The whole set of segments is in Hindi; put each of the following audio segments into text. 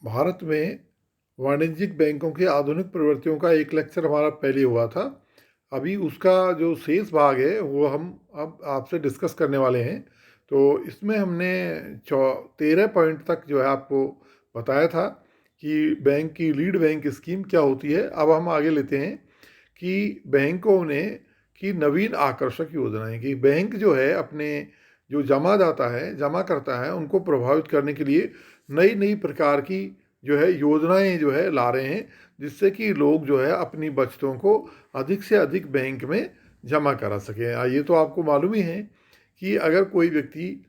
भारत में वाणिज्यिक बैंकों के आधुनिक प्रवृत्तियों का एक लेक्चर हमारा पहले हुआ था। अभी उसका जो शेष भाग है वो हम अब आपसे डिस्कस करने वाले हैं। तो इसमें हमने 13 पॉइंट तक जो है आपको बताया था कि बैंक की लीड बैंक स्कीम क्या होती है। अब हम आगे लेते हैं कि बैंकों ने की नवीन आकर्षक योजनाएं, कि बैंक जो है अपने जो जमादाता है जमा करता है उनको प्रभावित करने के लिए नई नई प्रकार की जो है योजनाएं जो है ला रहे हैं, जिससे कि लोग जो है अपनी बचतों को अधिक से अधिक बैंक में जमा करा सकें। ये तो आपको मालूम ही है कि अगर कोई व्यक्ति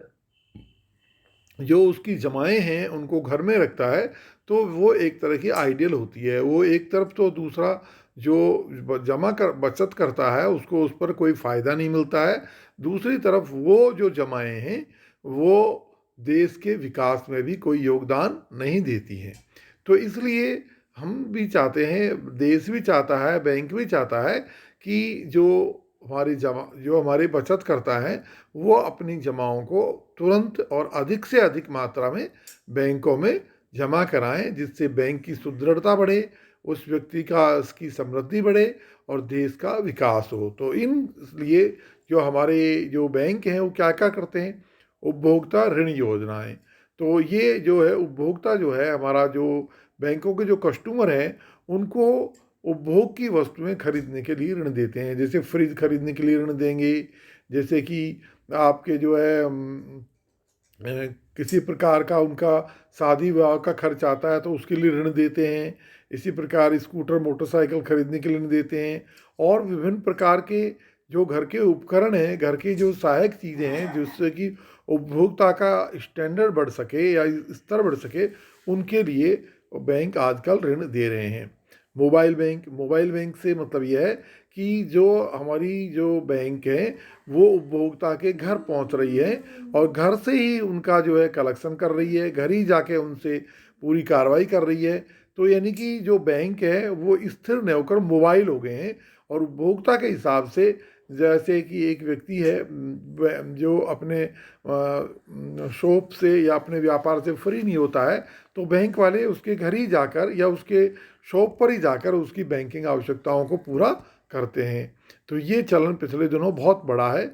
जो उसकी जमाएं हैं उनको घर में रखता है तो वो एक तरह की आइडियल होती है। वो एक तरफ तो दूसरा जो जमा कर बचत करता है उसको उस पर कोई फ़ायदा नहीं मिलता है, दूसरी तरफ वो जो जमाएं हैं वो देश के विकास में भी कोई योगदान नहीं देती हैं। तो इसलिए हम भी चाहते हैं, देश भी चाहता है, बैंक भी चाहता है कि जो हमारी बचत करता है वो अपनी जमाओं को तुरंत और अधिक से अधिक मात्रा में बैंकों में जमा कराएं, जिससे बैंक की सुदृढ़ता बढ़े, उस व्यक्ति का उसकी समृद्धि बढ़े और देश का विकास हो। तो इन लिए जो हमारे जो बैंक हैं वो क्या क्या करते हैं, उपभोक्ता ऋण योजनाएं। तो ये जो है उपभोक्ता जो है हमारा जो बैंकों के जो कस्टमर हैं उनको उपभोग की वस्तुएं खरीदने के लिए ऋण देते हैं। जैसे फ्रिज खरीदने के लिए ऋण देंगे, जैसे कि आपके जो है किसी प्रकार का उनका शादी विवाह का खर्च आता है तो उसके लिए ऋण देते हैं। इसी प्रकार स्कूटर मोटरसाइकिल खरीदने के लिए ऋण देते हैं। और विभिन्न प्रकार के जो घर के उपकरण हैं, घर की जो सहायक चीज़ें हैं जिससे कि उपभोक्ता का स्टैंडर्ड बढ़ सके या स्तर बढ़ सके, उनके लिए बैंक आजकल ऋण दे रहे हैं। मोबाइल बैंक से मतलब यह है कि जो हमारी जो बैंक है वो उपभोक्ता के घर पहुंच रही है और घर से ही उनका जो है कलेक्शन कर रही है, घर ही जाके उनसे पूरी कार्रवाई कर रही है। तो यानी कि जो बैंक है वो स्थिर न होकर मोबाइल हो गए हैं। और उपभोक्ता के हिसाब से जैसे कि एक व्यक्ति है जो अपने शॉप से या अपने व्यापार से फ्री नहीं होता है, तो बैंक वाले उसके घर ही जाकर या उसके शॉप पर ही जाकर उसकी बैंकिंग आवश्यकताओं को पूरा करते हैं। तो ये चलन पिछले दिनों बहुत बड़ा है।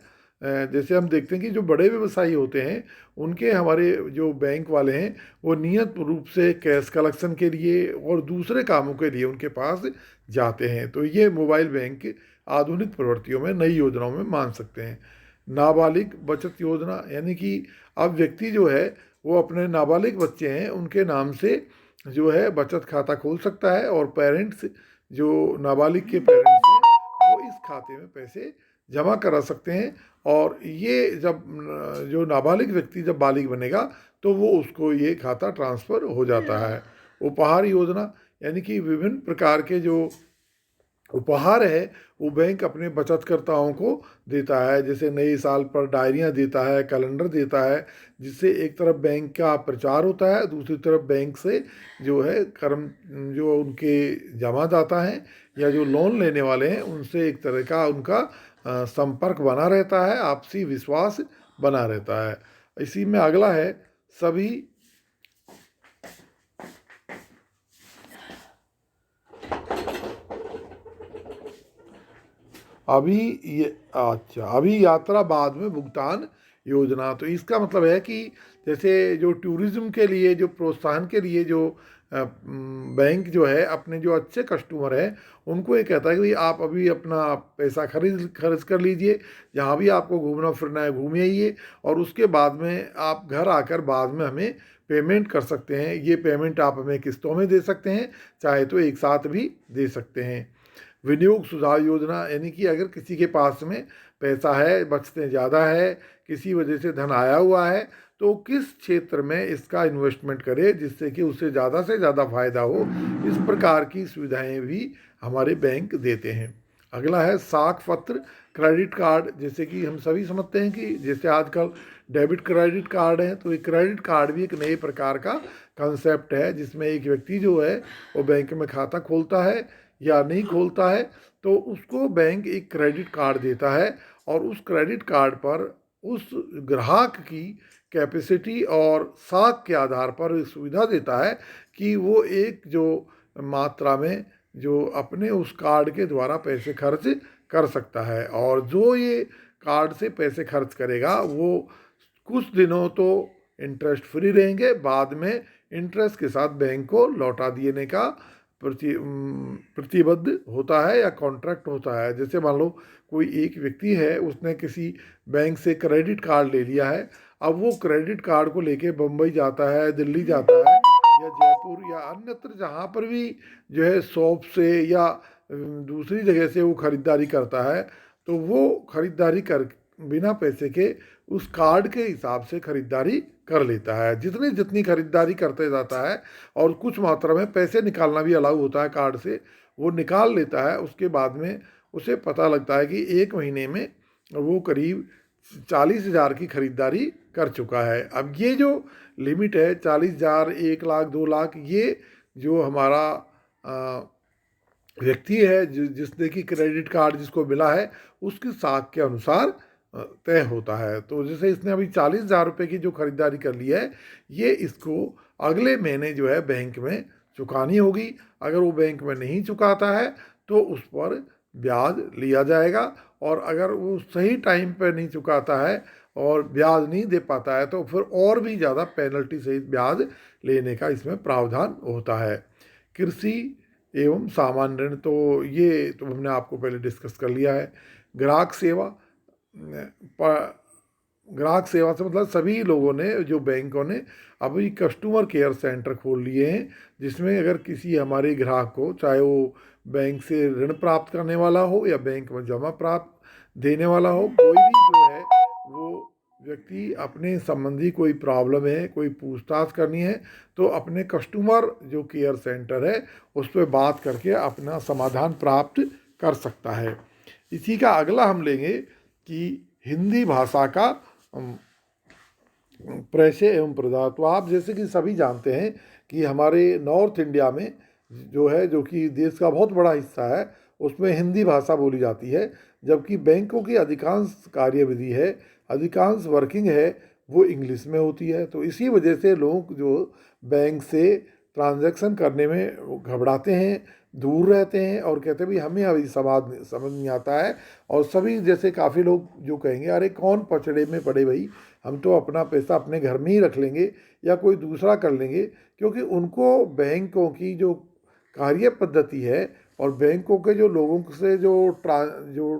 जैसे हम देखते हैं कि जो बड़े व्यवसायी होते हैं उनके हमारे जो बैंक वाले हैं वो नियत रूप से कैश कलेक्शन के लिए और दूसरे कामों के लिए उनके पास जाते हैं। तो ये मोबाइल बैंक आधुनिक प्रवृत्तियों में नई योजनाओं में मान सकते हैं। नाबालिग बचत योजना, यानी कि अब व्यक्ति जो है वो अपने नाबालिग बच्चे हैं उनके नाम से जो है बचत खाता खोल सकता है और पेरेंट्स जो नाबालिग के पेरेंट्स हैं वो इस खाते में पैसे जमा करा सकते हैं। और ये जब जो नाबालिग व्यक्ति जब बालिग बनेगा तो वो उसको ये खाता ट्रांसफ़र हो जाता है। उपहार योजना, यानी कि विभिन्न प्रकार के जो उपहार है वो बैंक अपने बचतकर्ताओं को देता है। जैसे नए साल पर डायरियां देता है, कैलेंडर देता है, जिससे एक तरफ बैंक का प्रचार होता है, दूसरी तरफ बैंक से जो है कर्म जो उनके जमादाता हैं या जो लोन लेने वाले हैं उनसे एक तरह का उनका संपर्क बना रहता है, आपसी विश्वास बना रहता है। इसी में अगला है सभी अभी ये अच्छा अभी यात्रा बाद में भुगतान योजना। तो इसका मतलब है कि जैसे जो टूरिज्म के लिए जो प्रोत्साहन के लिए जो बैंक जो है अपने जो अच्छे कस्टमर हैं उनको ये कहता है कि भाई आप अभी अपना पैसा खर्च कर लीजिए, जहाँ भी आपको घूमना फिरना है घूम आइए और उसके बाद में आप घर आकर बाद में हमें पेमेंट कर सकते हैं। ये पेमेंट आप हमें किस्तों में दे सकते हैं, चाहे तो एक साथ भी दे सकते हैं। विनियोग सुधार योजना, यानी कि अगर किसी के पास में पैसा है, बचतें ज़्यादा है, किसी वजह से धन आया हुआ है, तो किस क्षेत्र में इसका इन्वेस्टमेंट करे जिससे कि उससे ज़्यादा फ़ायदा हो, इस प्रकार की सुविधाएं भी हमारे बैंक देते हैं। अगला है साख पत्र क्रेडिट कार्ड। जैसे कि हम सभी समझते हैं कि जैसे आजकल डेबिट क्रेडिट कार्ड है, तो ये क्रेडिट कार्ड भी एक नए प्रकार का कंसेप्ट है जिसमें एक व्यक्ति जो है वो बैंक में खाता खोलता है या नहीं खोलता है तो उसको बैंक एक क्रेडिट कार्ड देता है और उस क्रेडिट कार्ड पर उस ग्राहक की कैपेसिटी और साख के आधार पर सुविधा देता है कि वो एक जो मात्रा में जो अपने उस कार्ड के द्वारा पैसे खर्च कर सकता है, और जो ये कार्ड से पैसे खर्च करेगा वो कुछ दिनों तो इंटरेस्ट फ्री रहेंगे, बाद में इंटरेस्ट के साथ बैंक को लौटा देने का प्रतिबद्ध होता है या कॉन्ट्रैक्ट होता है। जैसे मान लो कोई एक व्यक्ति है, उसने किसी बैंक से क्रेडिट कार्ड ले लिया है, अब वो क्रेडिट कार्ड को लेके बम्बई जाता है, दिल्ली जाता है, या जयपुर या अन्यत्र जहाँ पर भी जो है शॉप से या दूसरी जगह से वो खरीदारी करता है, तो वो खरीदारी कर बिना पैसे के उस कार्ड के हिसाब से खरीदारी कर लेता है। जितनी जितनी खरीदारी करते जाता है, और कुछ मात्रा में पैसे निकालना भी अलाउ होता है कार्ड से, वो निकाल लेता है। उसके बाद में उसे पता लगता है कि एक महीने में वो करीब 40,000 की खरीदारी कर चुका है। अब ये जो लिमिट है 40,000, 1 लाख, 2 लाख, ये जो हमारा व्यक्ति है जिसने कि क्रेडिट कार्ड जिसको मिला है, उसकी साख के अनुसार तय होता है। तो जैसे इसने अभी 40,000 रुपये की जो खरीदारी कर ली है, ये इसको अगले महीने जो है बैंक में चुकानी होगी। अगर वो बैंक में नहीं चुकाता है तो उस पर ब्याज लिया जाएगा, और अगर वो सही टाइम पर नहीं चुकाता है और ब्याज नहीं दे पाता है तो फिर और भी ज़्यादा पेनल्टी सहित ब्याज लेने का इसमें प्रावधान होता है। कृषि एवं सामान्य ऋण, तो ये तो हमने आपको पहले डिस्कस कर लिया है। ग्राहक सेवा, ग्राहक सेवा से मतलब सभी लोगों ने, जो बैंकों ने अभी कस्टमर केयर सेंटर खोल लिए हैं, जिसमें अगर किसी हमारे ग्राहक को, चाहे वो बैंक से ऋण प्राप्त करने वाला हो या बैंक में जमा प्राप्त देने वाला हो, कोई भी जो है वो व्यक्ति अपने संबंधी कोई प्रॉब्लम है, कोई पूछताछ करनी है, तो अपने कस्टमर जो केयर सेंटर है उस पर बात करके अपना समाधान प्राप्त कर सकता है। इसी का अगला हम लेंगे कि हिंदी भाषा का प्रशय एवं प्रचार। तो आप जैसे कि सभी जानते हैं कि हमारे नॉर्थ इंडिया में जो है, जो कि देश का बहुत बड़ा हिस्सा है, उसमें हिंदी भाषा बोली जाती है, जबकि बैंकों की अधिकांश कार्यविधि है, अधिकांश वर्किंग है, वो इंग्लिश में होती है। तो इसी वजह से लोग जो बैंक से ट्रांजैक्शन करने में घबराते हैं, दूर रहते हैं, और कहते हैं भाई हमें अभी समझ नहीं आता है। और सभी जैसे काफ़ी लोग जो कहेंगे अरे कौन पचड़े में पड़े भाई, हम तो अपना पैसा अपने घर में ही रख लेंगे या कोई दूसरा कर लेंगे, क्योंकि उनको बैंकों की जो कार्य पद्धति है और बैंकों के जो लोगों से जो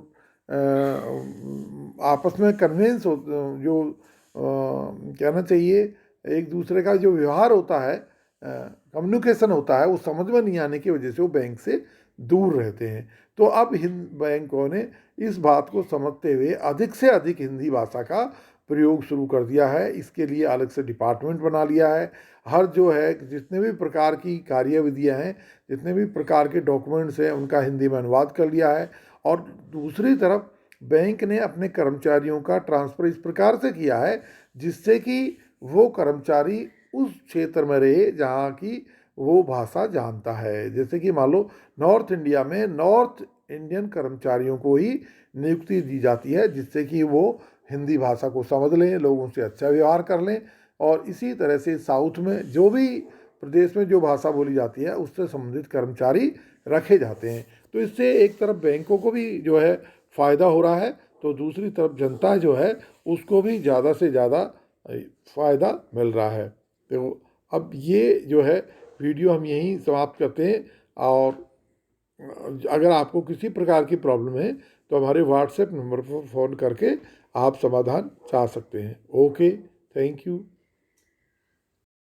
आपस में कन्वेंस हो, जो कहना चाहिए, एक दूसरे का जो व्यवहार होता है, कम्युनिकेशन होता है, वो समझ में नहीं आने की वजह से वो बैंक से दूर रहते हैं। तो अब बैंकों ने इस बात को समझते हुए अधिक से अधिक हिंदी भाषा का प्रयोग शुरू कर दिया है। इसके लिए अलग से डिपार्टमेंट बना लिया है। हर जो है जितने भी प्रकार की कार्यविधियां हैं, जितने भी प्रकार के डॉक्यूमेंट्स हैं, उनका हिंदी में अनुवाद कर लिया है। और दूसरी तरफ बैंक ने अपने कर्मचारियों का ट्रांसफ़र इस प्रकार से किया है जिससे कि वो कर्मचारी उस क्षेत्र में रहे जहाँ की वो भाषा जानता है। जैसे कि मान लो नॉर्थ इंडिया में नॉर्थ इंडियन कर्मचारियों को ही नियुक्ति दी जाती है, जिससे कि वो हिंदी भाषा को समझ लें, लोगों से अच्छा व्यवहार कर लें। और इसी तरह से साउथ में जो भी प्रदेश में जो भाषा बोली जाती है उससे संबंधित कर्मचारी रखे जाते हैं। तो इससे एक तरफ बैंकों को भी जो है फ़ायदा हो रहा है, तो दूसरी तरफ जनता जो है उसको भी ज़्यादा से ज़्यादा फ़ायदा मिल रहा है। तो अब ये जो है वीडियो हम यहीं समाप्त करते हैं। और अगर आपको किसी प्रकार की प्रॉब्लम है तो हमारे व्हाट्सएप नंबर पर फ़ोन करके आप समाधान चाह सकते हैं। Okay, thank you.